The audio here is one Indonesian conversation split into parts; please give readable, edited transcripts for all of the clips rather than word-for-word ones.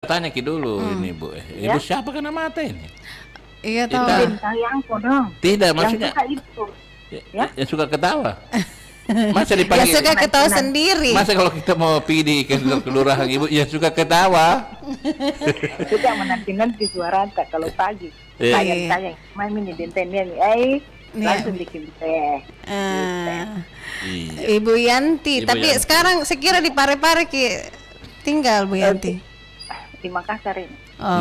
Tanya Ki dulu ini Bu. Ibu siapa kena mata ini? Iya tahu. Kita- Bintang Yangko dong. Tidak, Yang maksudnya suka itu. Ya? yang suka ketawa. Masa Ya dipanggil? suka ketawa sendiri. Masa kalau kita mau pergi di kantor kelurahan Ibu yang suka ketawa? Suka menanti-nanti suara tak kalau pagi. Iya. Sayang-sayang. Mami nih dentennya nih. Langsung bikin teh. Ah, Iya. Ibu Yanti, Ibu tapi Yanti. sekarang sekira di Pare-Pare Ki tinggal Bu Yanti. Di Makassar ini. Oh,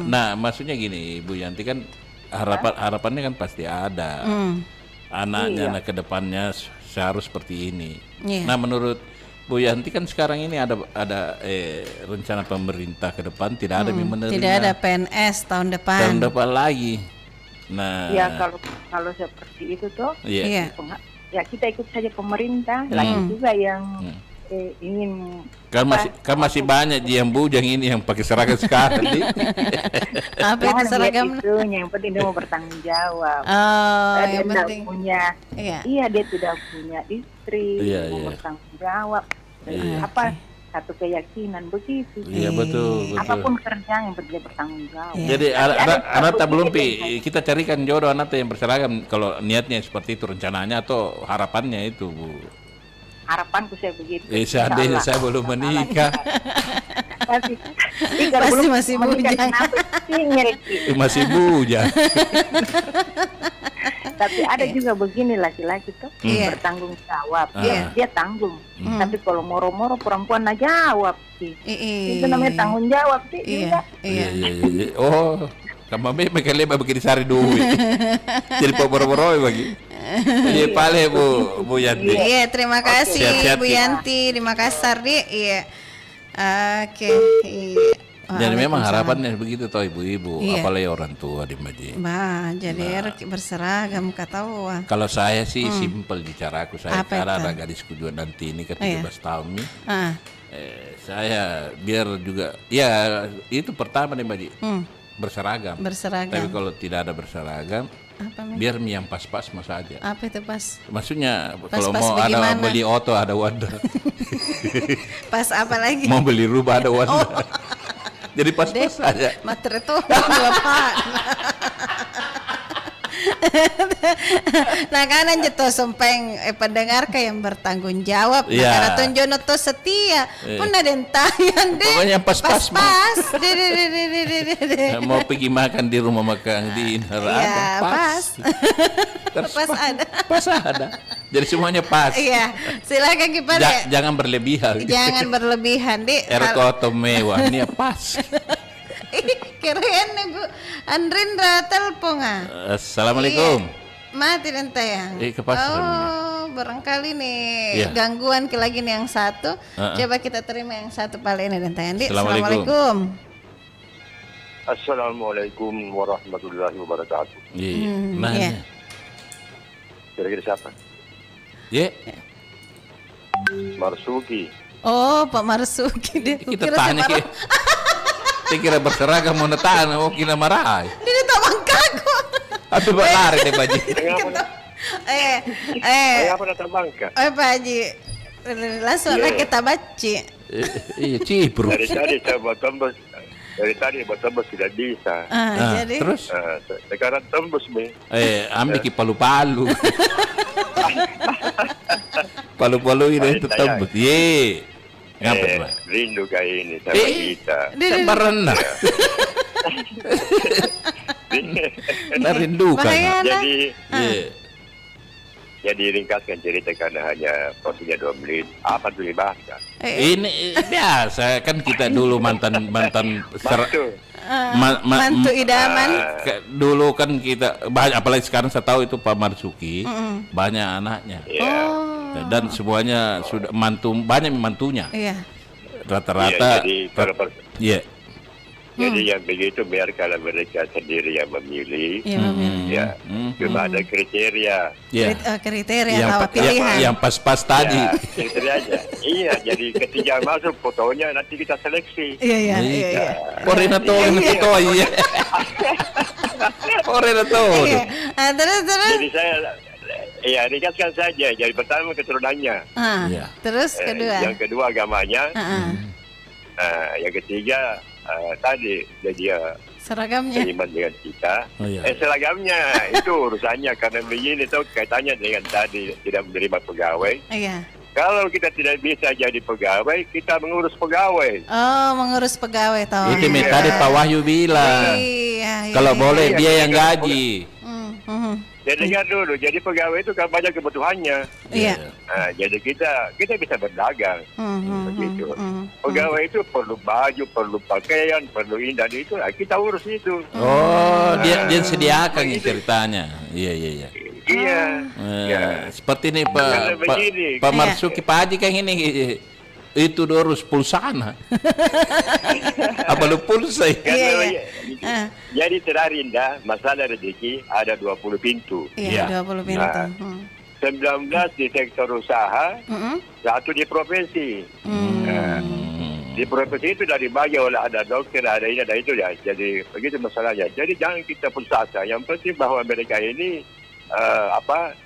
Nah, maksudnya gini, Ibu Yanti kan harapannya kan pasti ada. Anaknya Iya. ke depannya seharus seperti ini. Iya. Nah, menurut Bu Yanti kan sekarang ini ada rencana pemerintah ke depan tidak ada yang menerima tidak ada PNS tahun depan. tahun depan lagi. Nah, Ya kalau seperti itu tuh, iya. Iya. ya kita ikut saja pemerintah. Lagi juga yang ingin Kan masih banyak yang bujang ini yang pakai seragam sekarang nih. Apa itu jangan seragam? lihat itunya, yang penting dia mau bertanggung jawab. Oh, Dia yang tidak penting. punya, Iya. dia tidak punya istri, Iya, mau iya. bertanggung jawab. Iya. Apa satu keyakinan begitu. Iya betul. Apapun kerja yang dia bertanggung jawab. Iya. Jadi Ada anak tak seperti belum itu. kita carikan jodoh anak yang berseragam kalau niatnya seperti itu rencananya atau harapannya itu Bu. Harapanku saya begitu. Seandainya Insya saya Allah. belum menikah, Pasti Pasti masih bujang. masih bujang. Tapi ada juga begini laki-laki tuh Iya. bertanggung jawab. Iya. Dia tanggung. Tapi kalau moro-moro perempuan nak jawab sih. Itu Iya. namanya tanggung jawab sih. Iya. Iya. Iya. Oh, kamu mereka lebar begini sari duit. Jadi boro-boro bagi. Iya pale Bu Yanti. Iya, terima kasih Sehat-sehat, Bu Ki. Yanti di Makassar di. Iya. Oke. Iya. Jadi memang Waalaikumsalam. harapannya begitu toh ibu-ibu, Iya. apalagi orang tua di Maji. Bah, jadi berseragam ketahuan. Kalau saya sih simpel bicara aku, saya Apa karena itu? ada gadisku juga nanti ini ke Iya. 17 tahun nih. Ah, Saya biar juga ya itu pertama nih Maji, berseragam. berseragam. Tapi kalau tidak ada berseragam, Apa Mi? biar yang pas-pas mas aja. Apa itu pas? Maksudnya kalau Pas-pas mau ada bagaimana? beli oto ada wadah, Pas apa lagi? mau beli rumah ada wadah. Jadi pas-pas aja. Materi tuh Bapak. Nah kanan jatuh sumpeng pendengar ke yang bertanggung jawab. Nah, Iya. karena tunjono tuh setia. Pun ada entayan deh. Pokoknya pas-pas, Ma. Pas. Deh. Mau pergi makan di rumah makan di Inara Iya, pas. Terus Pas ada. Pas ada. Jadi semuanya pas. Iya, silakan gimana? Jangan berlebihan. Jangan berlebihan, Dik. Erkoto mewah ini ya pas. Keren nih Bu Andrindra telepon ah. Assalamualaikum. Mati dan tayang. Kepas. Barangkali nih Iya. gangguan lagi nih yang satu. Coba kita terima yang satu paling ini dan tayang. Dik, Assalamualaikum. Assalamualaikum warahmatullahi wabarakatuh. Iya. Nah, iya. Kira-kira siapa? ya Marsuki. Oh, Pak Marsuki deh. kita tanya Ki. Kita kira berseragam mau netahan, oh kira marah. Dia tak mangkaku. Aduh lari deh Baji. Apa nak bangka? Pak Haji. Langsung Iya. kita baca. Iya ciprus. Dari tadi saya buat tembus. Dari tadi buat tembus tidak bisa. Jadi Terus Sekarang tembus nih. ambil Ki palu-palu. Palu-palu ini itu tembus. Ye. Ngapa Pak? Rindu kayak ini sama kita. Berenang. Rindukan. Bahaya. Jadi Iya. jadi ringkaskan cerita karena hanya porsinya 2 menit. Apa tuh dibahas? Ini biasa kan kita dulu mantan Mantu. Mantu idaman. dulu kan kita banyak, apalagi sekarang saya tahu itu Pak Marsuki banyak anaknya Ya. dan semuanya sudah banyak mantunya Iya. rata-rata. Jadi kalau Iya. Jadi yang begitu biarkanlah mereka sendiri yang memilih. Iya, Ya, cuma ada kriteria. Iya. Kriteria Yang, atau pilihan. yang pas-pas tadi. Ya, kriteria aja. Iya, jadi ketika masuk fotonya nanti kita seleksi. Iya. Koordinator itu iya. Koordinator. Iya. Terus. Jadi saya ringkaskan saja. Jadi pertama keturunannya. Iya. Terus kedua. Yang kedua agamanya. Yang ketiga tadi dia Seragamnya. seiman dengan kita. Oh, iya. Seragamnya itu urusannya karena begini tuh kaitannya dengan tadi tidak menerima pegawai. Iya. Kalau kita tidak bisa jadi pegawai, kita mengurus pegawai. Oh, mengurus pegawai tahu. Itu tadi Pak Wahyu bilang. Iya. Kalau iya. boleh Iya, dia iya, yang iya. gaji. Jadi dengar dulu, jadi pegawai itu kan banyak kebutuhannya. Iya. Jadi kita bisa berdagang. Begitu. Pegawai itu perlu baju, perlu pakaian, perlu indah itu, kita urus itu. Oh, dia sediakan ini ceritanya. Iya. Iya. Ya. Seperti ini Karena begini. Pak Marsuki Pak Haji kan ini itu urus pulsana. Apa lu pulsa? Karena jadi terakhir Indah, masalah rezeki ada 20 pintu. Iya, 20 pintu. 19 di sektor usaha, satu di profesi. Di profesi itu dari bagi oleh ada dokter, ada ini, ada itu ya. Jadi begitu masalahnya. Jadi jangan kita putus asa. Yang penting bahwa mereka ini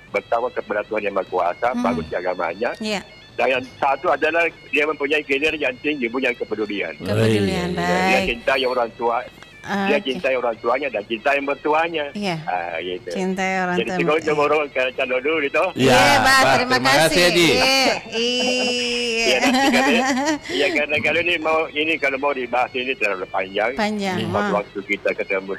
bertawakal kepada Tuhan Yang Maha Kuasa, bagus di agamanya. Iya. Dan yang satu adalah dia mempunyai kinerja yang tinggi, punya kepedulian. Kepedulian, Dia baik. cintai orang tua. Dia cintai orang tuanya dan cintai mertuanya. Iya. Gitu. Cintai orang Jadi tua. kalau mau ke channel dulu itu. Iya, Pak, Pak, terima kasih. Haji. Iya. Iya, karena kalau kalau mau dibahas ini terlalu panjang. Panjang. Waktu kita ketemu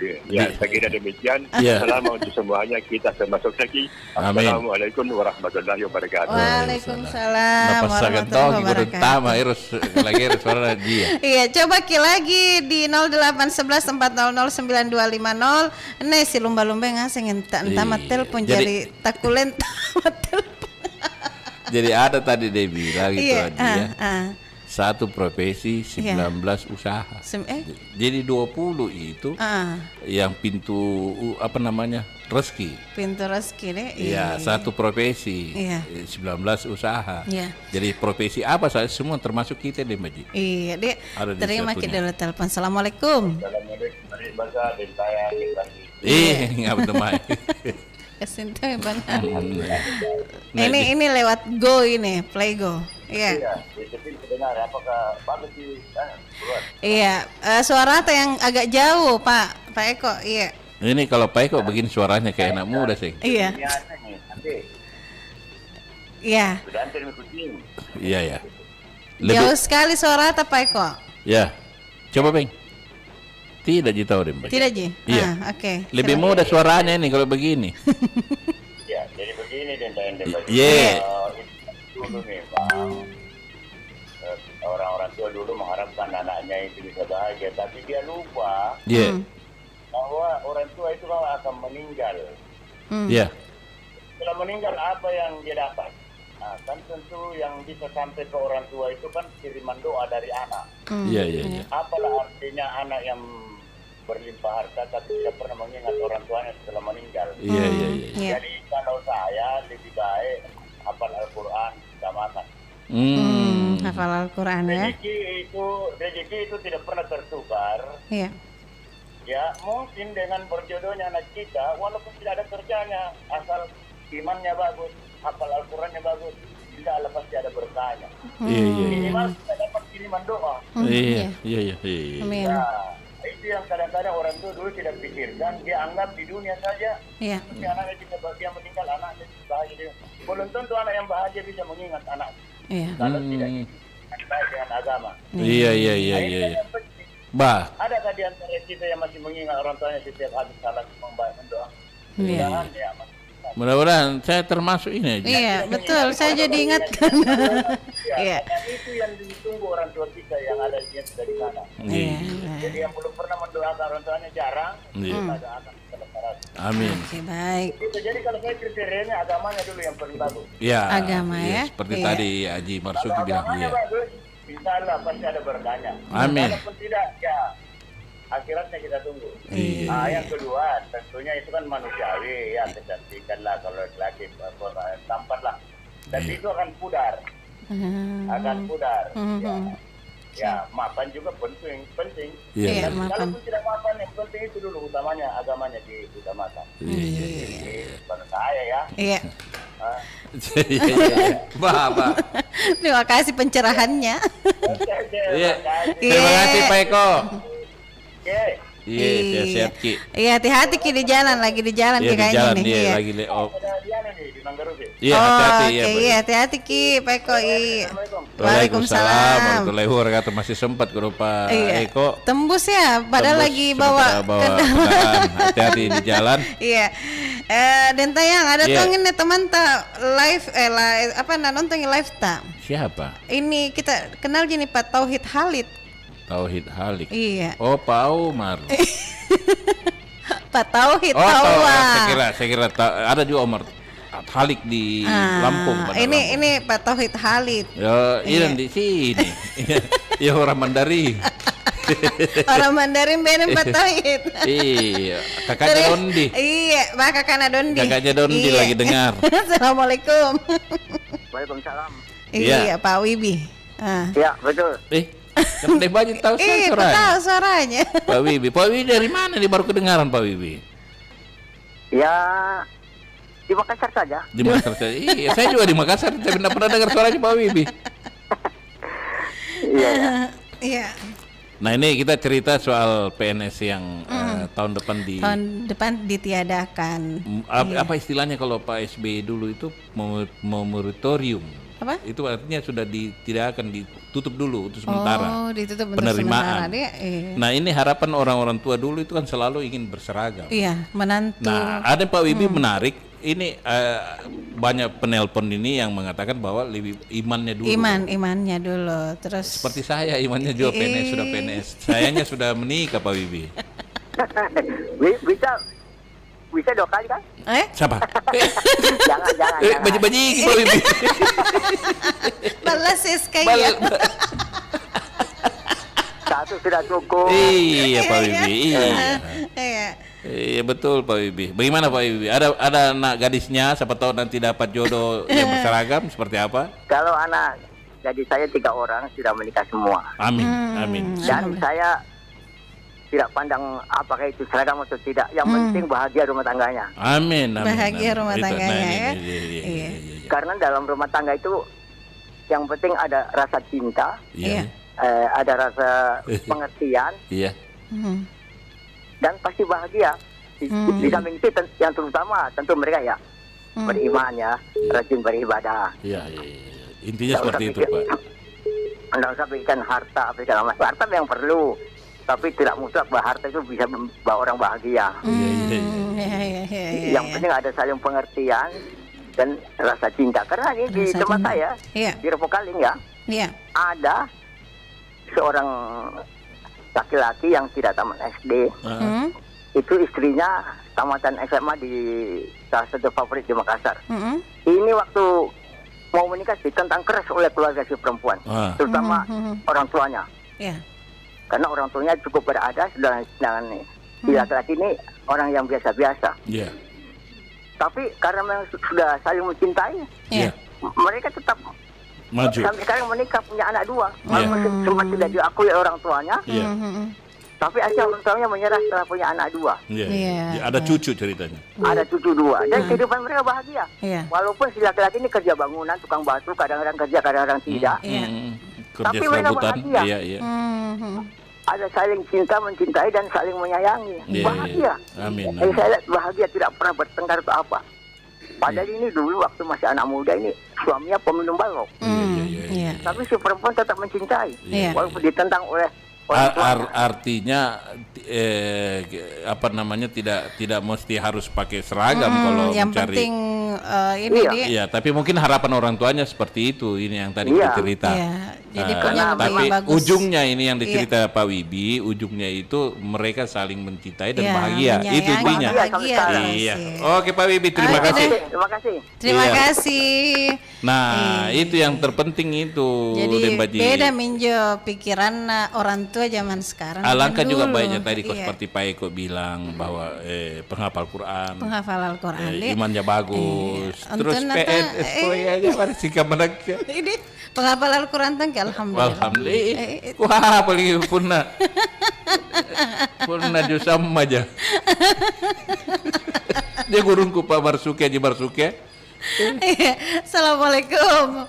saya kira demikian. Iya. Salam untuk semuanya, kita termasuk lagi. Amin. Assalamualaikum warahmatullahi wabarakatuh. Waalaikumsalam Napasakan warahmatullahi toh guru wabarakatuh. tama irus lagi suara dia. Iya, coba lagi di 0811 4009250. Nih si lumba-lumba ngasih entah Iya. mat telepon Jadi- jadi takulen tamat telepon. Jadi ada tadi dia bilang gitu Iya, dia. Satu profesi, 19 usaha. Jadi 20 itu yang pintu rezeki. Pintu rezeki deh. Iya, satu profesi, Iya. 19 usaha. Iya. Jadi profesi apa saja semua termasuk kita deh, Maji. Iya, Dek. Ada di Terima satunya. kita dulu telepon. Assalamualaikum. Nggak betul Mai. Kesintai banget. Ini lewat Go ini, Play Go. Iya. Iya, suara tuh yang agak jauh, Pak Eko. Iya. Ini kalau Pak Eko begini suaranya kayak anak muda sih. Iya. Iya. Iya ya. Jauh sekali suara tuh, Pak Eko. Ya. Coba Bang. Tidak Ji tahu deh. Bang. Tidak, Ji? Iya. Oke. Lebih mudah suaranya ini kalau begini. Ya, jadi begini Iya. Dulu nih, Bang. Orang-orang tua dulu mengharapkan anaknya itu bisa bahagia, tapi dia lupa Iya. bahwa orang tua itu kalau akan meninggal. Iya. Setelah meninggal apa yang dia dapat? Nah, kan tentu yang bisa sampai ke orang tua itu kan kiriman doa dari anak. Iya. Apalah artinya anak yang berlimpah harta tapi tidak pernah mengingat orang tuanya setelah meninggal. Iya. Jadi kalau saya lebih baik hafal Al-Quran kecamatan. Hafal Al-Quran ya. Rezeki itu tidak pernah tertukar. Iya. Ya mungkin dengan berjodohnya anak kita, walaupun tidak ada kerjanya, asal imannya bagus, hafal Al-Qurannya bagus, insya Allah pasti ada berkahnya. Iya. Minimal kita dapat kiriman doa. Iya. Amin. Nah, itu yang kadang-kadang orang tua dulu tidak pikirkan, dia anggap di dunia saja. Iya. Tapi anaknya bisa bahagia meninggal, anaknya bahagia. Belum tentu anak yang bahagia bisa mengingat anak. Iya. Kalau tidak baik dengan agama. Iya. Yang penting, Bah. adakah di antara kita yang masih mengingat orang tuanya setiap hari salat membaik mendoa? Iya. Mudah-mudahan ya, Mas. Mudah-mudahan saya termasuk ini aja. Iya, betul. Saya jadi ingatkan. Iya. Dan itu yang ditunggu orang tua kita yang ada di sana. Iya. Jadi yang belum pernah mendoakan orang tuanya jarang, Iya. ada akan selesai. Amin. Oke, baik. Jadi kalau saya kriterianya agamanya dulu yang paling bagus. Ya. Agama ya. Seperti Iya. tadi Haji Marsuki bilang Agamanya iya. bagus, insya Allah pasti ada berkahnya. Amin. Walaupun tidak, ya akhiratnya kita tunggu. Iya. Yang kedua, tentunya itu kan manusiawi, ya kecantikan lah kalau laki tampan lah. Dan Iya. itu akan pudar, akan pudar. Ya, mapan juga penting. Iya, Iya. maafkan. Kalaupun tidak mapan, yang penting itu dulu utamanya agamanya diutamakan. Iya. Jadi, menurut saya ya, Iya. Bah. Terima kasih pencerahannya. Iya. Terima kasih Pak Eko. Oke. Iya, sehat-sehat Ki. Iya, hati-hati Ki di jalan Ki Iya, kayaknya di jalan nih. dia Iya. lagi Ada Diana nih di Manggaros ya. Iya, Oh, hati-hati oke, ya. iya, hati-hati Ki, Pak Eko. Iya. Waalaikumsalam Waalaikumsalam. warahmatullahi wabarakatuh. Masih sempat ke Pak Iya. Eko. Tembus ya, padahal Tembus lagi sementara bawa kendaraan. Hati-hati di jalan. Iya. Dan tayang ada Iya. tongin nih teman tak live nonton live tak. Siapa? Ini kita kenal gini Pak Tauhid Halid. Tauhid Halik. Iya. Oh, Pak Umar. Pak Tauhid Oh, tahu. Tawa. Saya kira ada juga Umar Halik di Lampung. Pada Lampung. Ini Pak Tauhid Halid. Ya, ini di sini. Ya orang Mandarin. Orang Mandarin bener Pak Tauhid. Iya, kakaknya Dondi. Iya, Pak kakaknya Dondi. Kakaknya Dondi Iya. lagi dengar. Assalamualaikum. Waalaikumsalam. Iya. Iya, Pak Wibi. Ya, betul. Kan deh baju tahu Iya, suaranya. tahu suaranya. Pak Wibi dari mana nih baru kedengaran Pak Wibi? Ya, di Makassar saja. Di Makassar. Iya, saya juga di Makassar, tapi tidak pernah dengar suaranya Pak Wibi. Iya, ya. Iya. Nah, ini kita cerita soal PNS yang tahun depan Tahun depan ditiadakan. apa istilahnya kalau Pak SBY dulu itu moratorium. Apa? Itu artinya sudah tidak akan ditutup dulu untuk sementara. Oh, ditutup untuk penerimaan. sementara dia. Iya. Nah, ini harapan orang-orang tua dulu itu kan selalu ingin berseragam. Iya, menantu. Nah, ada Pak Wibi menarik. Ini banyak penelpon ini yang mengatakan bahwa lebih imannya dulu. Imannya dulu. Terus Seperti saya, imannya juga PNS, sudah PNS. Sayangnya sudah menikah Pak Wibi. Bisa 2 kali kan? Siapa? Jangan. Baji-baji Pak Wibi. balas kayak. Satu sudah cukup. Iya Pak Wibi. Iya. Iya betul Pak Wibi. Bagaimana Pak Wibi? Ada anak gadisnya, siapa tahu nanti dapat jodoh yang berseragam seperti apa? Kalau anak jadi saya 3 orang sudah menikah semua. Amin, amin. Dan saya tidak pandang apakah itu seragam atau tidak. Yang penting bahagia rumah tangganya. Amin, amin. Bahagia rumah tangganya ya. Iya. Karena dalam rumah tangga itu yang penting ada rasa cinta, Iya. ada rasa pengertian, Iya. dan pasti bahagia. Di samping itu yang terutama tentu mereka ya beriman ya, rajin beribadah. Iya. Intinya seperti itu, Pak. Tidak usah pikirkan harta, harta yang perlu, tapi tidak mutlak bahwa harta itu bisa membawa orang bahagia. Iya. Yang penting ada saling pengertian dan rasa cinta. Karena ini di Rasa tempat cinta. saya Iya. di Repokaling ya, Iya. ada seorang laki-laki yang tidak tamat SD. Itu istrinya tamatan SMA di salah satu favorit di Makassar. Ini waktu mau menikah ditentang keras oleh keluarga si perempuan, terutama orang tuanya. Iya. Karena orang tuanya cukup berada, sedangkan si laki-laki ini orang yang biasa-biasa. Iya. Tapi karena memang sudah saling mencintai, Iya. mereka tetap Maju. sampai sekarang menikah, punya anak 2. Walaupun sempat tidak diakui oleh orang tuanya, Iya. tapi akhirnya orang tuanya menyerah setelah punya anak 2. Iya. Iya. Ada cucu ceritanya. Ada cucu 2 dan kehidupan mereka bahagia. Iya. Walaupun si laki-laki ini kerja bangunan, tukang batu, kadang-kadang kerja, kadang-kadang tidak. Iya. Kerja Tapi mereka serabutan. bahagia. Iya. Ada saling cinta, mencintai dan saling menyayangi. Iya, Bahagia. Amin. Saya lihat bahagia, tidak pernah bertengkar atau apa. Padahal ini dulu waktu masih anak muda ini suaminya peminum balok. Iya. Tapi si perempuan tetap mencintai. Iya. Walaupun ditentang oleh orang tuanya. Artinya tidak mesti harus pakai seragam kalau yang mencari. penting ini Iya. dia. Iya, tapi mungkin harapan orang tuanya seperti itu. Ini yang tadi Iya. kita cerita. Iya. Jadi Nah, punya tapi lebih bagus. ujungnya ini yang dicerita Pak Wibi, ujungnya itu mereka saling mencintai dan Iya, bahagia. Itu menyayangi, intinya. bahagia terus, Iya. iya. Oke Pak Wibi, terima Oke kasih. deh. Terima kasih. Terima Iya. kasih. Nah, itu yang terpenting itu, Jadi Dembaji. beda minjo pikiran orang tua zaman sekarang. Alangkah dengan juga dulu. baiknya tadi kok Iya. seperti Pak Eko bilang bahwa penghafal Quran, Penghafal Al-Quran. dia. imannya bagus, Iya. terus Untuk PNS aja mana sih menangnya. Ini penghafal Al-Quran tangki alhamdulillah. Alhamdulillah. Wah, paling punna jusam aja. Dia gurungku Pak Marsuki Haji Marsuki. Assalamualaikum.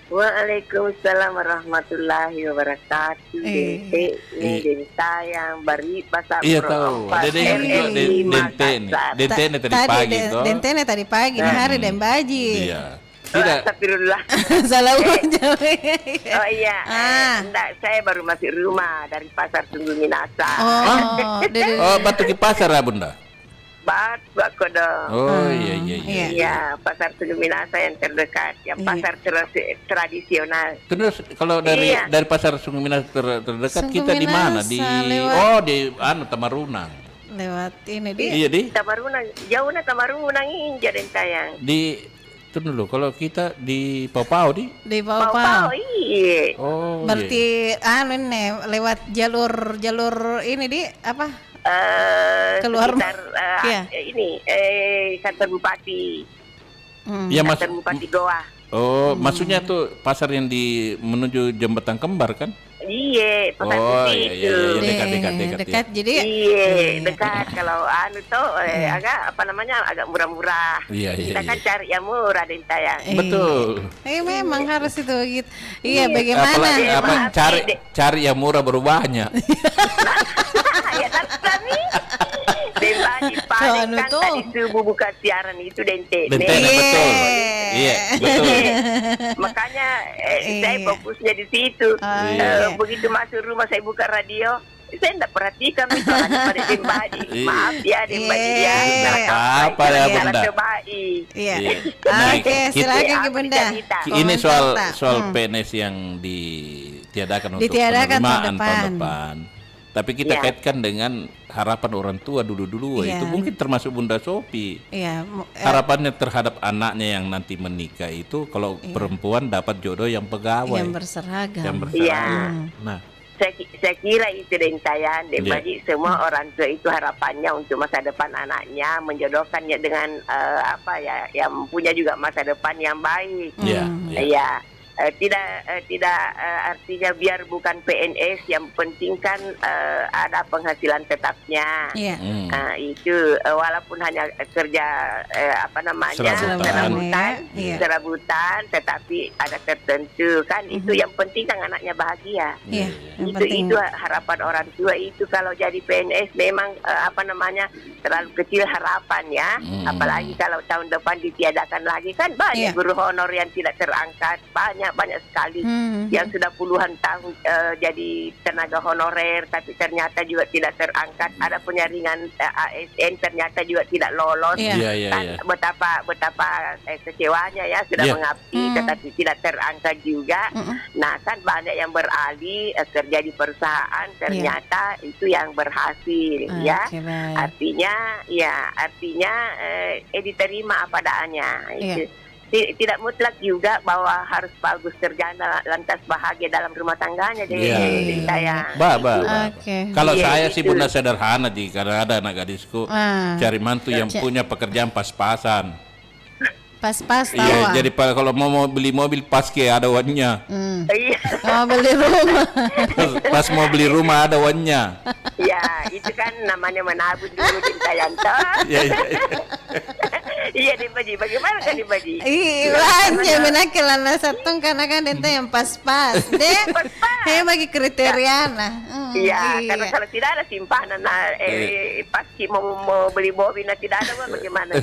Waalaikumsalam warahmatullahi wabarakatuh. Dente, ini Denta yang bari pasar. Iya tahu. Dede juga Dente tadi pagi toh. Dente tadi pagi nih hari dan baji. Iya. Tidak. Astagfirullah. Salah ucap. Oh iya. Enggak, saya baru masuk rumah dari pasar Tunggu Minasa. Oh, batu ke pasar ya Bunda? Batu dong. Oh iya. Iya, pasar Tunggu Minasa yang terdekat, yang pasar tradisional. Terus kalau dari pasar Sungai Minasa terdekat kita di mana? Di Tamarunang. Lewat ini dia. Iya di Tamarunang, jauhnya Tamarunang ini jadi sayang. Di dulu kalau kita di Papau di Papau. Iya. Oh, berarti ini lewat jalur ini di apa? Keluar ini kantor bupati. Kantor bupati Goa. Oh, maksudnya tuh pasar yang menuju Jembatan Kembar kan? Iya, pasar iya, dekat. Jadi dekat. Kalau agak murah-murah. Iya. Kita kan cari yang murah dan sayang. Betul. Memang harus itu gitu. Iya, bagaimana? Cari yang murah baru banyak. Ya tapi Dembadi paling kan tadi subuh buka siaran itu Dente. Betul. Iya, betul. Makanya saya fokusnya di situ. Begitu masuk rumah saya buka radio, saya tidak perhatikan misalnya pada Dembadi. Maaf ya Dembadi ya. Apa ya Bunda? Iya. Oke, silakan Ki Bunda. Ini soal PNS yang ditiadakan untuk penerimaan tahun depan. Tapi kita kaitkan dengan harapan orang tua dulu itu mungkin termasuk Bunda Sophie. Harapannya terhadap anaknya yang nanti menikah itu kalau perempuan dapat jodoh yang pegawai. Yang berseragam. Nah, saya kira itu Dentayan, bagi semua orang tua itu harapannya untuk masa depan anaknya menjodohkannya dengan yang punya juga masa depan yang baik. Iya. Tidak artinya biar bukan PNS, yang penting kan ada penghasilan tetapnya. Itu walaupun hanya kerja serabutan, tetapi ada tertentu kan. Itu yang penting kan anaknya bahagia. Itu harapan orang tua itu. Kalau jadi PNS memang terlalu kecil harapan ya. Apalagi kalau tahun depan ditiadakan lagi kan banyak guru honor yang tidak terangkat, banyak sekali yang sudah puluhan tahun jadi tenaga honorer tapi ternyata juga tidak terangkat. Ada penyaringan ASN ternyata juga tidak lolos. Betapa kecewanya ya, sudah mengabdi tetapi tidak terangkat juga. Nah kan banyak yang beralih kerja di perusahaan ternyata itu yang berhasil. Artinya diterima apa adanya. Tidak mutlak juga bahwa harus bagus kerjanya lantas bahagia dalam rumah tangganya. Jadi saya kalau saya sih Bunda sederhana karena ada anak gadisku cari mantu yang punya pekerjaan pas-pasan. Pas-pas tahu. Iya, jadi kalau mau beli mobil pas ada uangnya. Mau beli rumah. Pas mau beli rumah ada uangnya. Ya, itu kan namanya menabung dulu Cintayanto. Iya dibagi, bagaimana kan dibagi? Iya, menakilan satu karena kan dente yang pas-pas. Bagi kriteria nah. Iya, karena kalau tidak ada simpanan pasti mau beli mobil tidak ada bagaimana?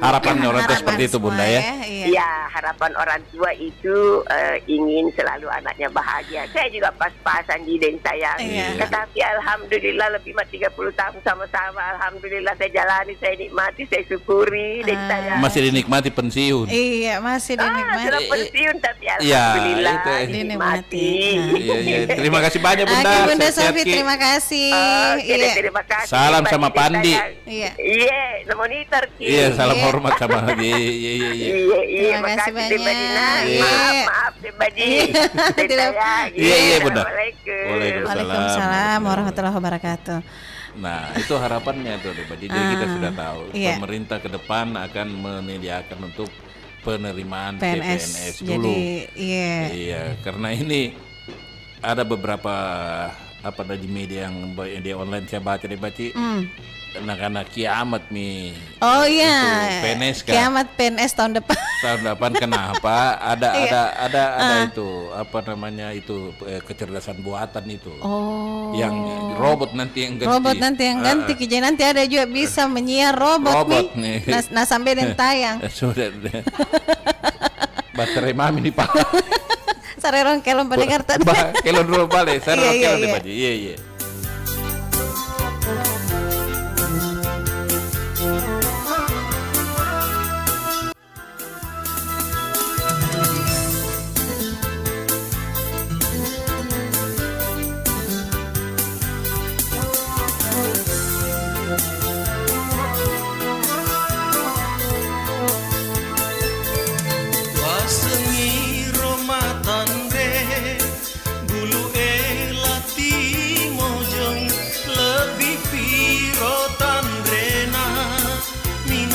Harapan orang tua seperti itu Bunda ya. Iya, harapan orang tua itu ingin selalu anaknya bahagia. Saya juga pas-pasan di Den saya. Tetapi alhamdulillah lebih 30 tahun sama-sama. Alhamdulillah saya jalani, saya nikmati, saya syukuri Den saya. Masih dinikmati pensiun. Iya, masih dinikmati. Sudah pensiun tapi alhamdulillah dinikmati. Terima kasih banyak Bunda. Bunda Sophie, terima kasih. Terima kasih. Salam sama Pandi. Iya, monitor. Iya, salam hormat sama dia. Iya, terima kasih banyak. Maaf, Badi. Iya, Bunda. Waalaikumsalam warahmatullahi wabarakatuh. Nah, itu harapannya tuh, jadi kita sudah tahu pemerintah ke depan akan menyediakan untuk penerimaan PNS dulu. Jadi, iya, karena ini ada beberapa di media yang di online saya baca anak-anak kiamat nih. Oh iya. PNS kan. Kiamat PNS tahun depan. Tahun depan kenapa? Ada itu kecerdasan buatan itu. Oh. Yang robot nanti yang ganti. Robot nanti yang ganti. Jadi nanti ada juga bisa menyiar robot nih. Nah sampai dan tayang. Sudah. Baterai mami nih Pak. Sarerong kelon pendengar tadi. Kelon dulu balik. Sarerong kelon di baju. Iya.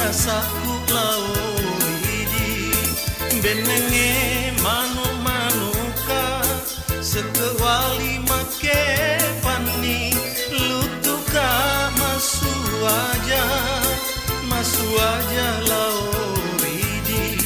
Saku lauridi benenge manu-manuka sekewali make pani lutuka masu aja lauridi.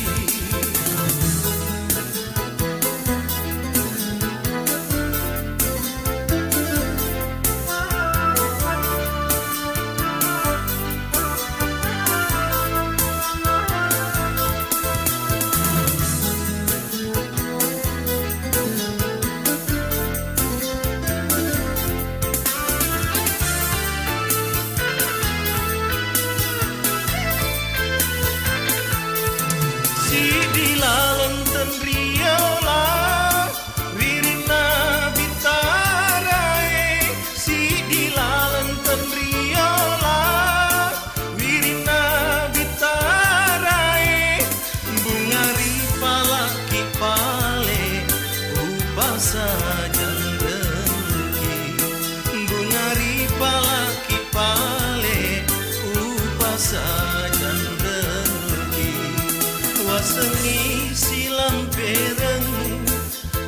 Sengi silam pereng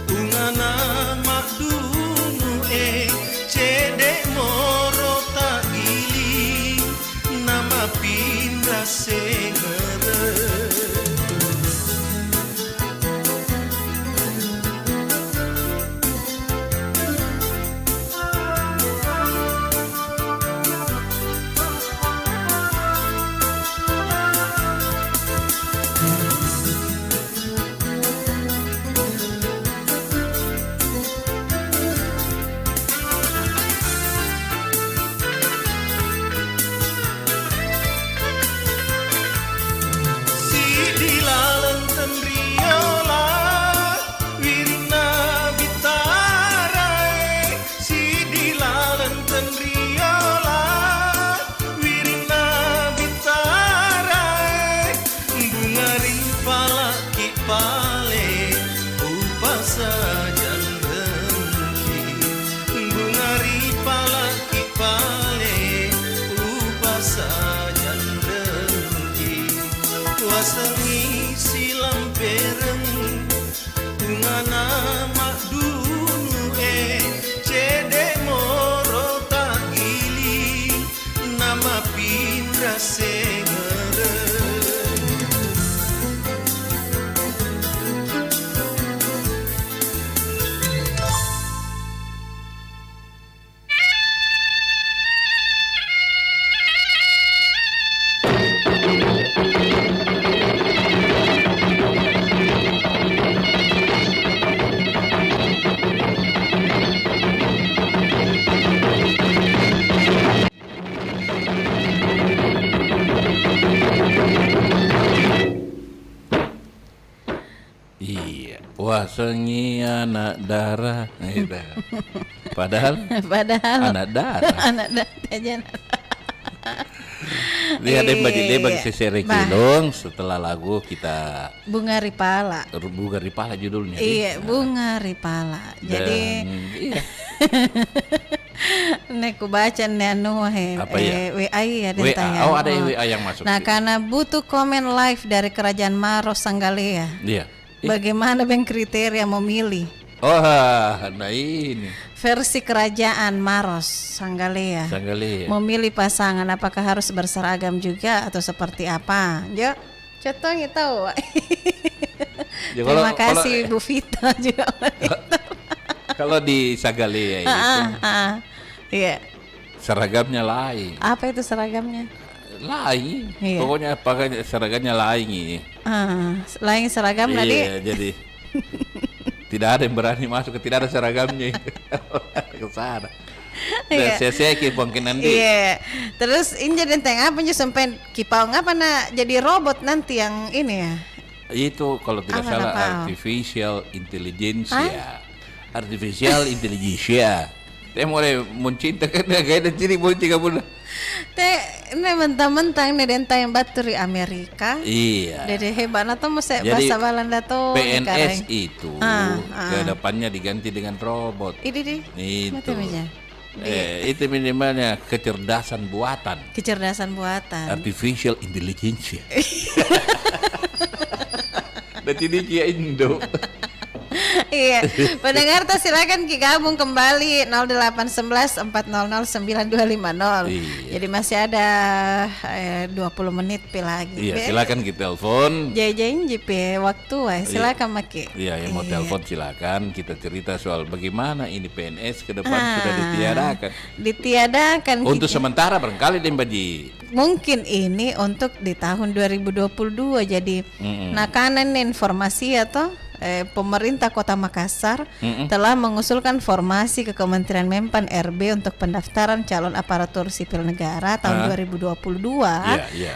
ungana makdunu cedek moro tak gili nama pindah sengere. Sengi silam pereng ungana makdunu cedek moro tak gili nama pindah sengere. Wah sengi anak darah gitu. Padahal anak darah. Anak darah aja. Dia bagi sesere kilong setelah lagu kita Bunga Ripala. Bunga Ripala judulnya. Iya, Bunga Ripala. Jadi iya. Neku baca anu apa ya? WA ya Oh ada WA yang masuk. Nah, karena butuh komen live dari Kerajaan Maros Sanggalea. Iya. Bagaimana kriteria memilih? Oh, nah ini. Versi kerajaan Maros Sanggalea. Memilih pasangan apakah harus berseragam juga atau seperti apa? Jo, contohnya tahu. Ya, Terima kasih Bu Vita juga. Kalau di Sagalea itu, iya. Seragamnya lain. Apa itu seragamnya? Lain. Iya. Pokoknya pakai seragamnya lain ini. Lain seragam tadi. Iya, jadi tidak ada yang berani masuk, tidak ada seragamnya itu. Ke sana. Iya. Saya mungkin nanti. Iya. Terus ini jadi tentang apa aja sampai kipau ngapa jadi robot nanti yang ini ya? Itu kalau tidak salah artificial intelligence ya. Artificial intelligence ya. Saya mulai mencintakan kayak dan ciri boleh 3 bulan. Ini mentang-mentang nih denta yang batu di Amerika. Iya. Jadi hebat atau masa bahasa Belanda tuh. PNS itu kedepannya diganti dengan robot. Itu. Itu minimalnya kecerdasan buatan. Artificial intelligence. Dan ini Kia Indo. Iya, pendengar tuh silakan gabung kembali 0811 400 9250. Iya. Jadi masih ada 20 menit lagi. Iya, silakan kita telepon. Jajan JP waktu silakan Maki. Iya, yang mau telepon silakan, kita cerita soal bagaimana ini PNS ke depan sudah ditiadakan. Untuk sementara barangkali Dembaji. Mungkin ini untuk di tahun 2022 jadi kanan informasi atau pemerintah Kota Makassar telah mengusulkan formasi ke Kementerian Menpan RB untuk pendaftaran calon aparatur sipil negara tahun 2022.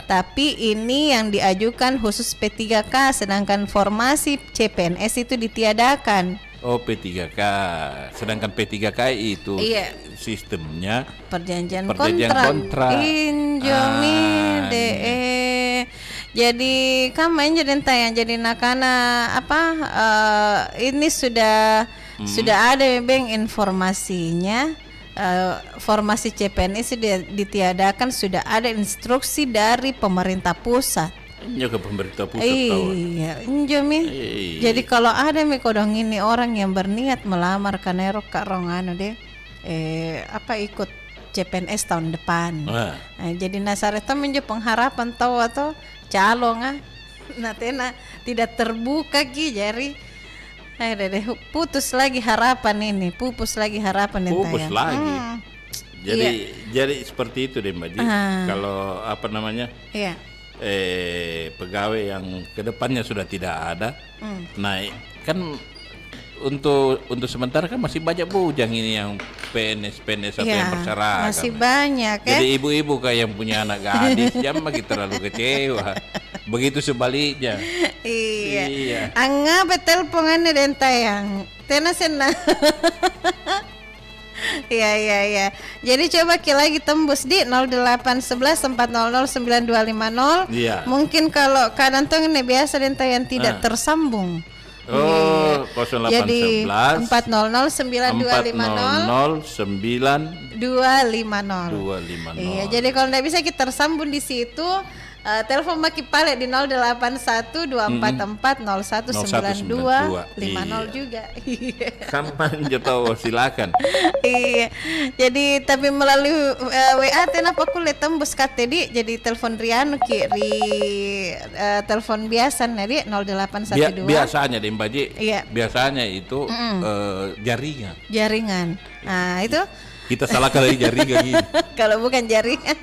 Tapi ini yang diajukan khusus P3K, sedangkan formasi CPNS itu ditiadakan. Oh, P3K. Sedangkan P3K itu sistemnya perjanjian kontrak. Injomi jadi kamain jadi tayang jadi nakana ini sudah ada beng informasinya. Formasi CPNS ditiadakan, sudah ada instruksi dari pemerintah pusat. Ke pemerintah pusat. Iya, Injomi. Jadi kalau ada kodong ini orang yang berniat melamar kanero karongano deh ikut CPNS tahun depan. Jadi nasareta menjadi pengharapan tahu atau calon natena tidak terbuka jari putus lagi harapan ini. Pupus lagi. Jadi seperti itu deh Mbak Ji. Kalau pegawai yang kedepannya sudah tidak ada. Nah kan untuk sementara kan masih banyak bujang ini yang PNS atau yang berseragam. Masih banyak ya. Jadi ibu-ibu kayak yang punya anak gadis jangan makin terlalu kecewa. Begitu sebaliknya. Iya. Angga betelpongannya dan tayang. Tenasena. Iya. Jadi coba lagi tembus di 0811 400 9250. Iya. Mungkin kalau kadang tuh ini biasa dan tayang tidak tersambung. Oh, 0811 jadi 400 9250 250. Iya, jadi kalau tidak bisa kita tersambung di situ, telepon Maki Pale di 081 244 0192 50 juga. Kapan tahu silakan. Iya. Jadi tapi melalui WA kenapa kulit tembus KTD jadi telepon Rianu telepon biasa nih 0812. Biasanya deh Mbak Ji. Iya. Biasanya itu jaringan. Nah, itu kita salahkan dari jaringan gitu. Kalau bukan jaringan.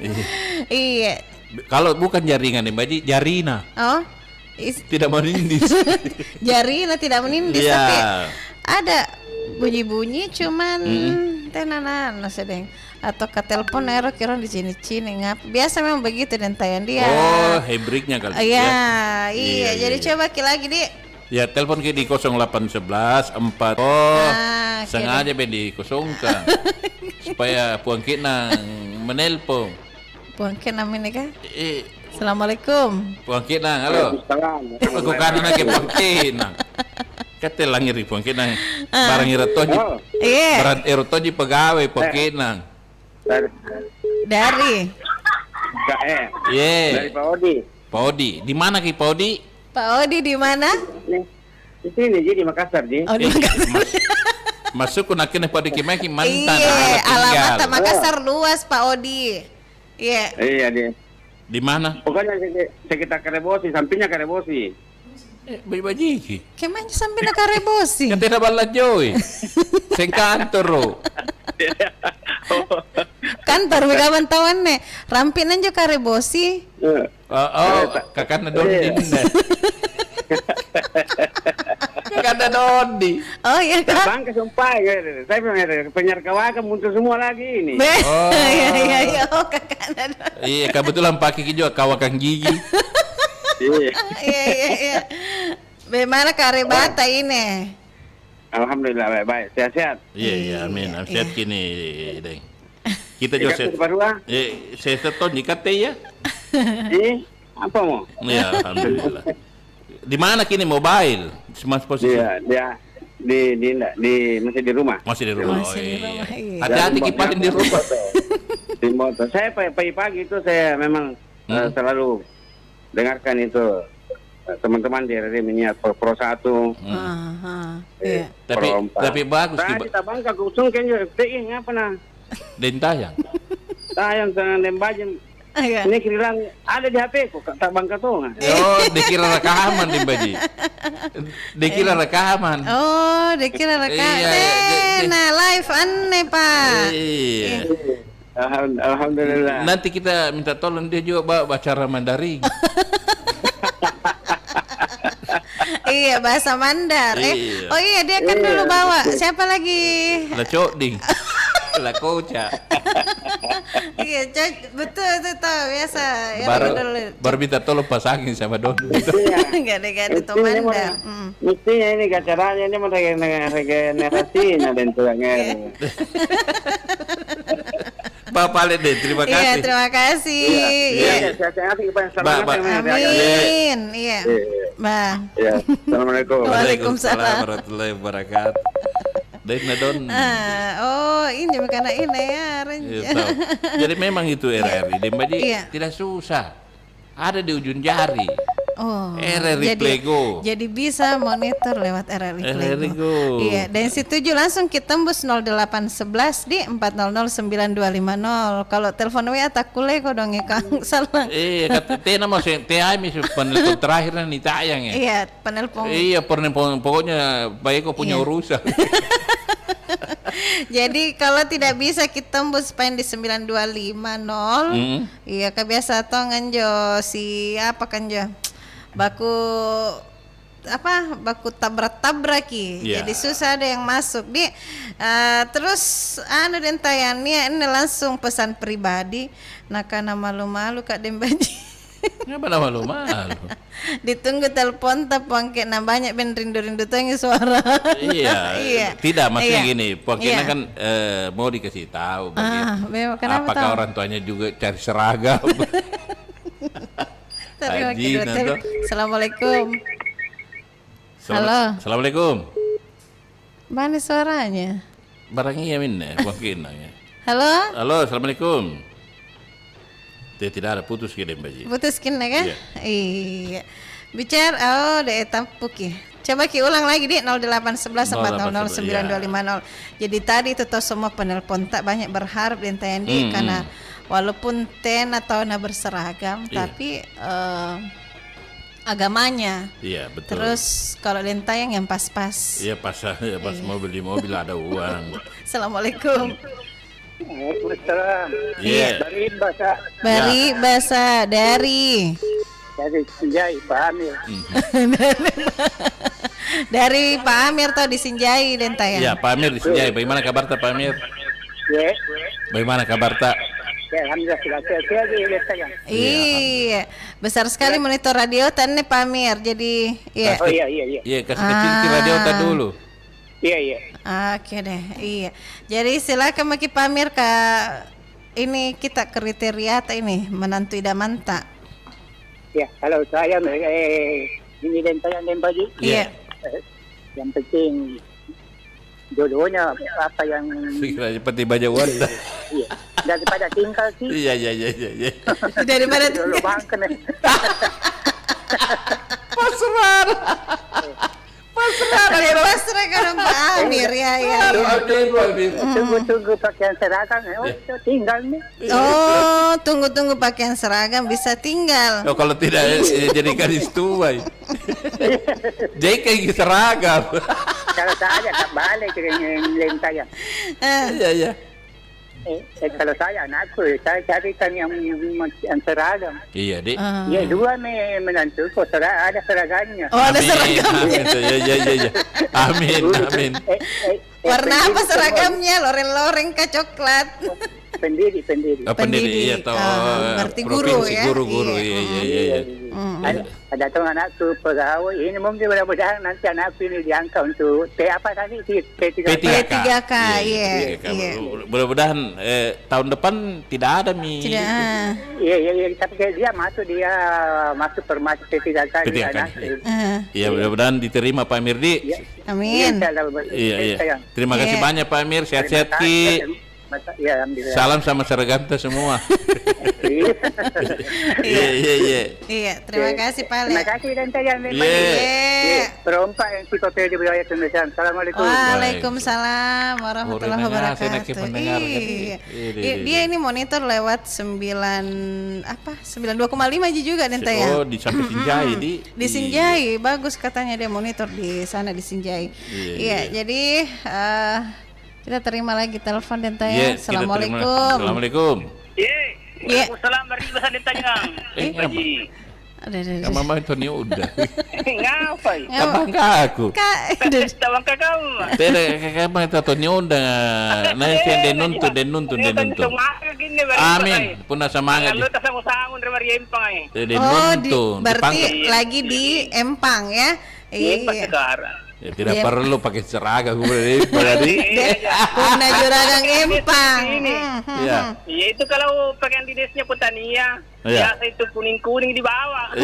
Iya. Kalau bukan jaringan Mbak Ji, jarina. Oh, tidak menindis. Jarina tidak menindis, tapi ada bunyi-bunyi cuman tenanan sedeng atau ke telepon aero kira di sini ngap. Biasa memang begitu dan tayang dia. Oh, hybridnya kali. Iya. Jadi coba lagi di. Ya telepon ke di 0811 4. Oh, sengaja dikosongkan supaya puang kita menelpon. Puang Kenang ini kan? Assalamualaikum. Puang Kenang, halo. Aku kanan lagi Puang Kenang. Kata langir Puang Kenang. Barang irotoji. Barang irotoji pegawai Puang Kenang. Dari. Dari Pak Odi. Pak Odi, di mana Ki Pak Odi? Pak Odi di mana? Di sini di Makassar, Ji. Oh, di Makassar. Masuk kuna kene Pak Odi Kimaki mantan. Iya, alamat Makassar luas Pak Odi. Iya. Iya dia. Di mana? Pokoknya sekitar Karebosi, sampingnya Karebosi. Bajiki. Kemana sampai nak Karebosi? Kan tidak balat joy. Sing kantor ro. Kantor begawan tawan nih. Rampin aja Karebosi. Kakaknya Dondi. Kakaknya Dondi. Oh iya Kak. Bangka sumpah, saya penyiar kawakan muncul semua lagi ini. Iya. Oh kakaknya Dondi. Iya, kebetulan pakai juga kawakan gigi. Iya. Bagaimana Karebata ini? Alhamdulillah baik, sehat-sehat. Iya, amin. Sehat kini, Deng. Kita juga sehat. Saya seton jika teh ya. Apa mau? Iya, alhamdulillah. Di mana kini mobile? Semua posisi. Iya, dia masih di rumah. Masih di rumah. Iya. Hati-hati kipasin di rumah. Di motor. Saya pagi-pagi itu saya memang selalu dengarkan itu teman-teman di RRI menyiar Pro 1. Iya. Tapi bagus. Tadi Bangka kusung kan FTI ngapa nah? Dan tayang. Tayang dengan Lembajem. Ini kirilang ada di HP ku tak Bangka tuh. Oh, dikira rekaman di Baji. Dikira rekaman. Oh, dikira rekaman. Nah, live aneh, Pak. Iya. Alhamdulillah. Nanti kita minta tolong dia juga baca Mandarin. Iya, bahasa Mandar. Oh iya, dia kan dulu bawa. Siapa lagi? Lah Coding. Lah Koca. Iya, betul itu tahu biasa. Ya, baru minta tolong pasangin sama Don. Gak itu Mandar. Mestinya ini acaranya ini regenerasinya dan tuangnya. Bapak Lede, terima kasih. Iya, terima kasih. Amin. Iya. Assalamualaikum. Waalaikumsalam warahmatullahi wabarakatuh. Don. Ini bukan ini ya. Jadi memang itu RRI Dembaji tidak susah. Ada di ujung jari. RRI Plego. Jadi bisa monitor lewat RRI Plego. Iya, dan situ langsung kita tembus 0811 di 4009250. Kalau telepon WA tak kule kok dong ya Kang. Salah. Kata Tena mau TI penelpon terakhir nih tayang ya. Iya, penelpon. Iya, penelpon pokoknya baik kok punya urusan. Jadi kalau tidak bisa kita tembus pain di 9250. Iya, kebiasa tongan jo siapa kan jo. Baku tabrak-tabraki. Jadi susah ada yang masuk di terus dan tayangnya ini langsung pesan pribadi. Nah karena malu-malu Kak Dembaji. Kenapa malu-malu? Ditunggu telepon tapi banyak ben rindu-rindu tanya suara. Iya. Tidak maksudnya gini, pokoknya kan mau dikasih tahu apakah orang tuanya juga cari seragam. Assalamualaikum. Halo. Assalamualaikum. Mana suaranya? Barangnya minne, mungkin. Halo. Assalamualaikum. Tidak ada putus ke Dembaji. Putus kena kan? Iya. Bicara deh tampuki. Coba ulang lagi di 0811 4009250. Jadi tadi itu semua penelpon tak banyak berharap dan TNI karena walaupun atau berseragam tapi agamanya. Iya, betul. Terus kalau lentayang yang pas-pas. Iya, pas mobil di mobil ada uang. Assalamualaikum. Waalaikumsalam. Iya. Bari bahasa dari Sinjai Pak Amir. Dari Pak Amir atau di Sinjai lentayang? Iya, Pak Amir di Sinjai. Bagaimana kabar Pak Amir? Ya. Bagaimana kabar Tak? Alhamdulillah sehat di lentayang. Iya, besar sekali monitor radio tan Pak Amir. Jadi iya. Oh iya. Iya, kasih kecil radio tak dulu. Iya. Oke deh, iya. Jadi silakan maki Pak Amir ini kita kriteria ini menantu idaman tak? Ya, kalau saya ini lentayang Dembaji. Iya. Yang penting jodohnya apa yang seperti baja warna. Iya. Daripada tinggal sih. Iya. Daripada tinggal. Pasrahkan Pak Amir ya. Tunggu pakaian seragam. Oh, tinggal nih. Oh, tunggu pakaian seragam bisa tinggal. Oh, kalau tidak jadi gadis tua. Jadi kayak seragam. Kalau saya tak balik ke lain saya. Iya. Kalau saya anakku, saya carikan yang seragam. Iya, Dik. Ya, dua menantu, ada seragamnya. Oh, ada seragamnya. Iya. Amin. Warna apa seragamnya? Loreng-loreng kah coklat? Pendiri. Iya, toh. Berarti guru ya. Guru, iya. Ada tuh anakku pegawai. Ini mungkin mudah-mudahan nanti anakku ini diangkat untuk apa tadi? P3K. Iya. Mudah-mudahan tahun depan tidak ada Mi. Tidak. Iya. Tapi dia masuk termasuk P3K. Iya, mudah-mudahan diterima Pak Mirdi. Amin. Iya. Terima kasih banyak Pak Amir. Sehat-sehat Ki. Ya, alhamdulillah. Salam sama Seraganta semua. Iya. Terima kasih Pak Le. Terima kasih dan saya memang. Perompak yang Ensiklopedia Budaya Indonesia. Assalamualaikum. Waalaikumsalam warahmatullahi wabarakatuh. Dia ini monitor lewat 92,5 juga dan Oh, di sampai Sinjai di Sinjai. Bagus katanya dia monitor di sana di Sinjai. Iya, jadi kita terima lagi telepon dan tanya. Assalamualaikum. Assalamualaikum. Waalaikumsalam warahmatullahi wabarakatuh. Ada. Mama Antonio udah. Ngapain? Abang aku. Tawang kamu. Tidak, Abang Antonio udah. Nanti denuntu. Amin. Punah semangat. Lalu tas sangun dari Empang ay. Denuntu. Berarti lagi di Empang ya. Iya. Sekarang. Ya, tidak perlu pakai seragam berarti. Punah juragang Empang. Iya. Iya itu kalau pakaian dinasnya Petania. Iya. Biasa itu kuning-kuning di bawah.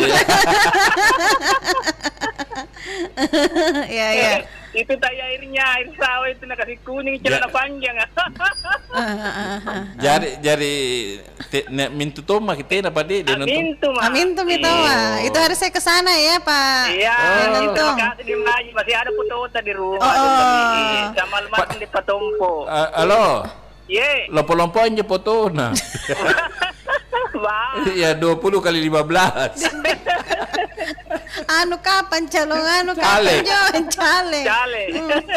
Iya. Itu tayar airnya, air sawah itu nak kasih kuning celana panjang. Jadi mintu toma kita apa di Mintu mitawa. Itu harus saya ke sana ya, Pak. Iya. Terima kasih di masih ada foto di rumah. Sama almarhum di Patompo. Halo. Ye. Lompo-lompo aja foto nah. Wah. Iya 20 kali 15. Kapan calon kapan jalan cale.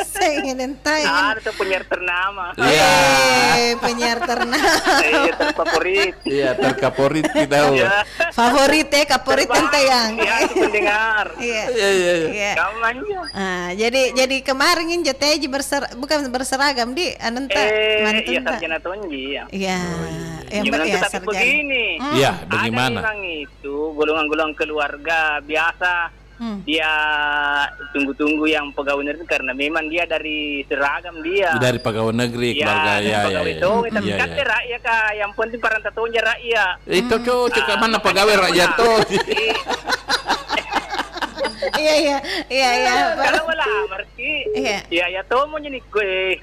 Saya ingin tanya. Itu penyiar ternama. Iya. Penyiar ternama. Iya terfavorit. Iya terfavorit kita. Favorit kaporit tayang. Iya itu pendengar. Iya. Kamu manja. Jadi kemarin Jateji bukan berseragam di anenta mantan. Iya sarjana tonji ya. Iya. Yang tapi begini. Iya, bagaimana? Ada memang itu golongan-golongan keluarga biasa. Dia tunggu-tunggu yang pegawai negeri karena memang dia dari seragam dia. Dari pegawai negeri keluarga ya. Tapi kan rakyat kah yang penting parantatonya rakyat. Itu cocok mana pegawai rakyat tuh. Iya. Kalau wala berarti ya tomo jadi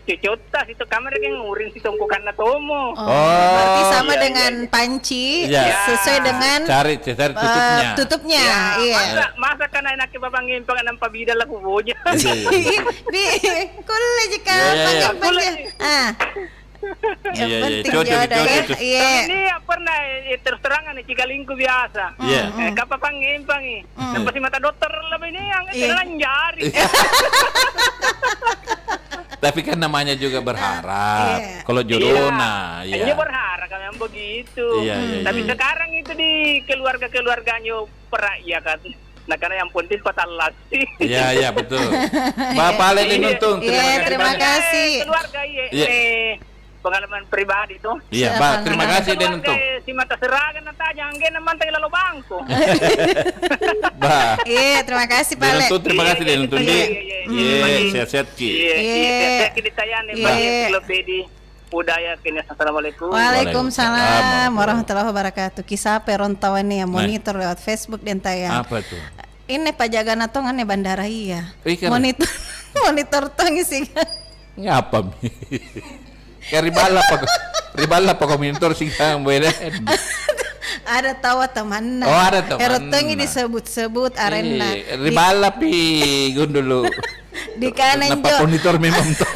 cucotas itu kamar yang ngurin si tongkokan na tomo. Berarti sama dengan panci sesuai dengan cari tutupnya. Iya. Masa kan enak babang ngimpang ng pabida la kuboja. Di kulle jika panggil. Yang penting jodoh ya. Ini pernah terus terangan nih cikalingku biasa. Kapapang ngimpang Nampak si mata dokter lebih ini yang telanjari. Tapi kan namanya juga berharap. Kalau jodoh Hanya berharap kami yang begitu. Tapi sekarang itu di keluarga-keluarganya perakyat kan. Nah karena yang penting patalasi. Iya betul. Bapak Leni Nuntung. Terima kasih. Keluarga pengalaman pribadi itu. Iya, Pak. Terima kasih Den Nuntung. Si mata seragan na tajang gen naman tayo lalo bangko. Ba. Terima kasih Pak Le. Terima kasih Den Nuntung. Sehat-sehat Ki. Sehat kita tayan nih Ensiklopedia Budaya kini. Assalamualaikum. Waalaikumsalam warahmatullahi wabarakatuh. Kisah perontawan nih yang monitor lewat Facebook dan tayang. Apa tuh? Ini pajaga natongan nih bandara iya. Monitor tong sih. Ngapa Mi? Kayak ribala pa komentar sih kang beda. Ada tawa temanna. Oh, ada temanna. Erotongi disebut-sebut arena. Ribala pi gundulu. Di kanan Napa monitor memang tuh.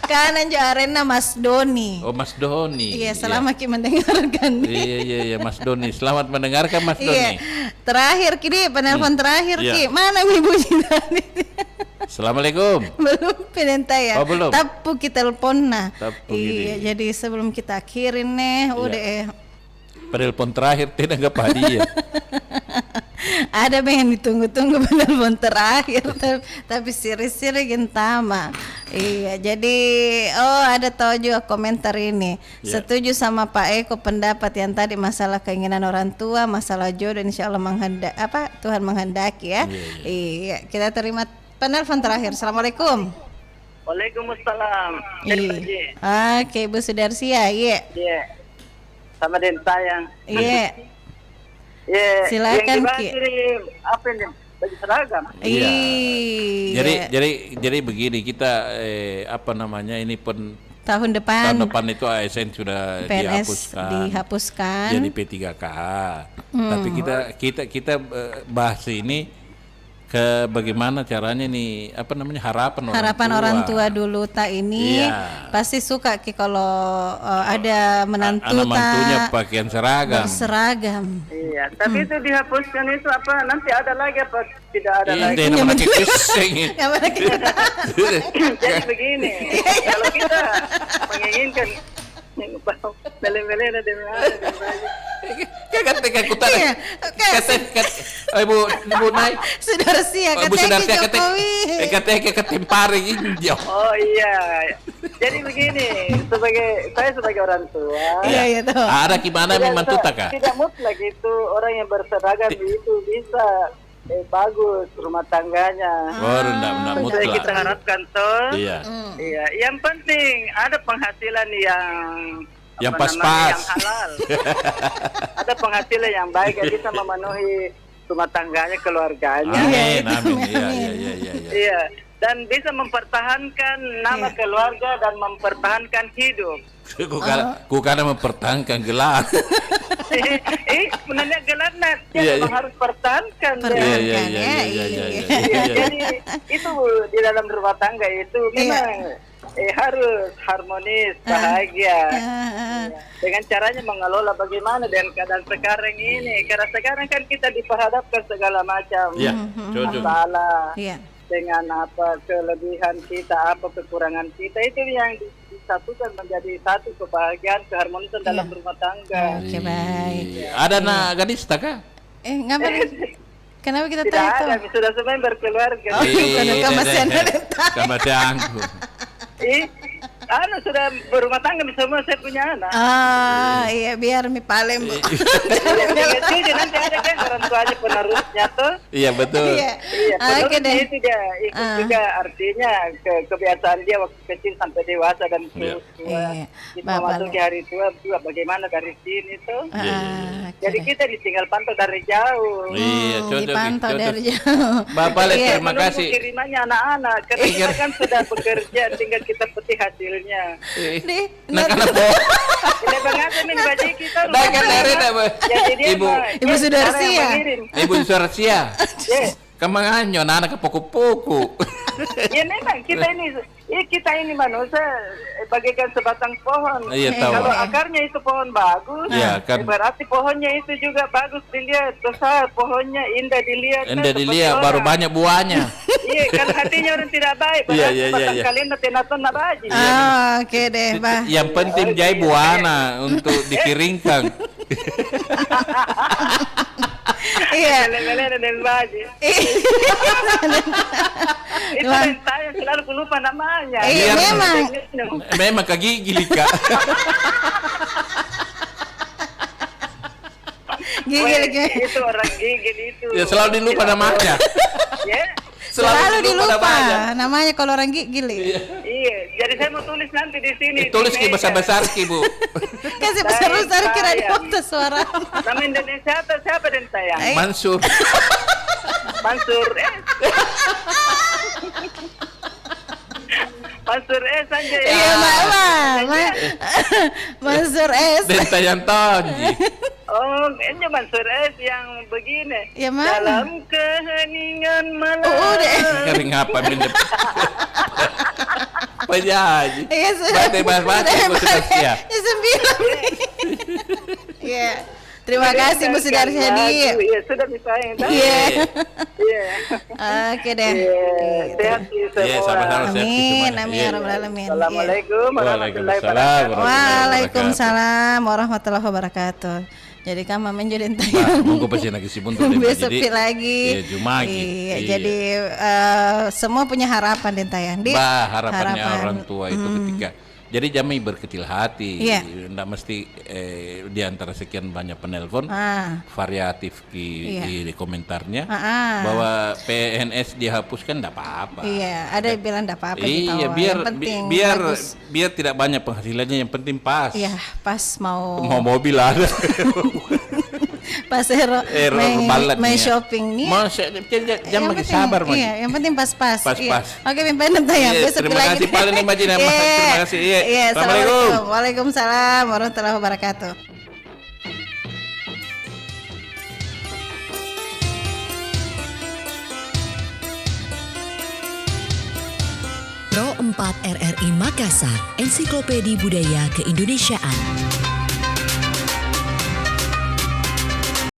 Kanan jo arena Mas Doni. Oh, Mas Doni. Iya, selama Ki mendengarkan. Iya, Mas Doni. Selamat mendengarkan Mas Doni. Iya. Terakhir Ki, penelpon terakhir Iya. Ki. Mana Ibu Jidani? Assalamualaikum. Belum penenta ya. Oh, belum. Tapu kita telepon nah. Tapu Iya, gini. jadi sebelum kita akhirin nih, udah Penelpon terakhir tidak nggak hadiah. ada yang ditunggu-tunggu penelpon terakhir tapi siri-siri gentama. Iya, jadi ada tahu juga komentar ini. Setuju sama Pak Eko pendapat yang tadi masalah keinginan orang tua, masalah jodoh insya Allah Tuhan menghendaki ya. Iya, kita terima penelpon terakhir. Assalamualaikum. Waalaikumsalam. Oke, Ibu Sudarsia, iya. Iya. Sama dengan sayang. Iya. Iya. Silakan, Yang Ki. apa ini? Baju seragam. Iya. Jadi begini kita ini pun tahun tahun depan depan itu ASN sudah PNS dihapuskan. Jadi P3K. Tapi kita bahas ini ke bagaimana caranya nih harapan orang tua dulu tak ini pasti suka Ki kalau ada menantu anak mantunya pakaian seragam. Berseragam. Iya, tapi itu dihapuskan itu apa? Nanti ada lagi apa? Tidak ada lagi. Ini namanya kiseng. Jadi begini, kalau kita menginginkan beli-beli ada demi Ketika kita Ibu Nai Saudara Sia katanya ketimparing injau. Oh iya. Jadi begini, saya sebagai orang tua. Iya tuh. Ada gimana membantu Kak? Tidak mutlak itu orang yang berseragam itu bisa bagus rumah tangganya. Oh, enggak mutlak. Jadi kita harapkan toh. Iya. Iya, yang penting ada penghasilan yang pas-pas, yang halal. Ada penghasilan yang baik yang bisa memenuhi rumah tangganya, keluarganya. Amin. Iya, dan bisa mempertahankan nama keluarga dan mempertahankan hidup. Karena mempertahankan gelar. Sebenarnya gelarnya memang harus pertahankan. Iya. Jadi itu di dalam rumah tangga itu memang harus harmonis, bahagia. Dengan caranya mengelola bagaimana dengan keadaan sekarang ini. Karena sekarang kan kita diperhadapkan segala macam masalah. Dengan apa kelebihan kita, apa kekurangan kita, itu yang disatukan menjadi satu kebahagiaan, keharmonisan dalam rumah tangga. Oke, baik. Ada gadis kah? Ngapain? Kenapa kita Tidak tahu? ada, sudah semua berkeluarga. Masih angku. Sudah berumah tangga semua, saya punya anak. Iya, biar mi palem. Jadi nanti ada kan orang tuanya penerusnya tuh. Iya, betul. Iya, penerusnya itu dia ikut juga artinya kebiasaan dia waktu kecil sampai dewasa dan kita memasuki hari tua juga bagaimana dari sini tuh. Jadi kita ditinggal pantau dari jauh. Iya, dipantau dari jauh. Bapak terima kasih. Kirimannya anak-anak, karena kita kan sudah bekerja, tinggal kita petik hasilnya. Ibu Sudarsia. Ibu Sudarsia. Kemanganyo anak ke pokok-pokok. Ya memang kita ini manusia bagaikan sebatang pohon. Kalau akarnya itu pohon bagus, berarti pohonnya itu juga bagus dilihat, besar pohonnya indah dilihat. Indah dilihat, baru banyak buahnya. Iya, kalau hatinya orang tidak baik, berarti batang kalian tenaton na baji. Oke deh, Bah. Yang penting jai buahnya untuk dikiringkan. Iya. Lele dan baji. Itu saya selalu lupa namanya. Iya, memang kagigil Kak. Gigil. Itu orang gigil itu. Ya selalu dilupa namanya. Ya. Selalu dilupa namanya kalau orang gigil. Iya, jadi saya mau tulis nanti di sini. Tulis ke besar-besar Bu. Kasih besar-besar kira di waktu suara. Nama Indonesia siapa dan saya? Mansur. Mansur saja ya. Iya, Mama. Mansur S. Denta yang tonji. Oh, zaman Surat yang begini. Ya mana? Dalam keheningan malam. Kering apa minum? Penyanyi. Iya, sudah. Baca aku sudah siap. Ya 9. Iya. Terima kasih Bu Sudarsadi. Iya, sudah bisa yang tahu. Iya. Iya. Oke deh. Sehat semua. Iya, sama-sama. Amin, amin ya rabbal alamin. Assalamualaikum warahmatullahi wabarakatuh. Waalaikumsalam warahmatullahi wabarakatuh. Jadi kamu menjadi tayang. Monggo pasti lagi sibuk Besok lagi. Iya, Jumat. Iya, jadi semua punya harapan den tayang. Harapannya orang tua itu ketika jadi jami berkecil hati. Iya. Nggak mesti di antara sekian banyak penelpon variatif di komentarnya bahwa PNS dihapuskan enggak apa-apa. Iya, ada yang bilang enggak apa-apa. Iya, biar tidak banyak penghasilannya, yang penting pas. Iya, pas mau mobil ada. Pas main shopping nih. Jangan pakai sabar, Mas. Iya, yang penting pas-pas. Pas-pas. Iya. Oke, pimpinan tayang. Besok terima kasih paling imajin. Terima kasih. Iya, assalamualaikum. Waalaikumsalam warahmatullahi wabarakatuh. Pro 4 RRI Makassar, Ensiklopedia Budaya Keindonesiaan.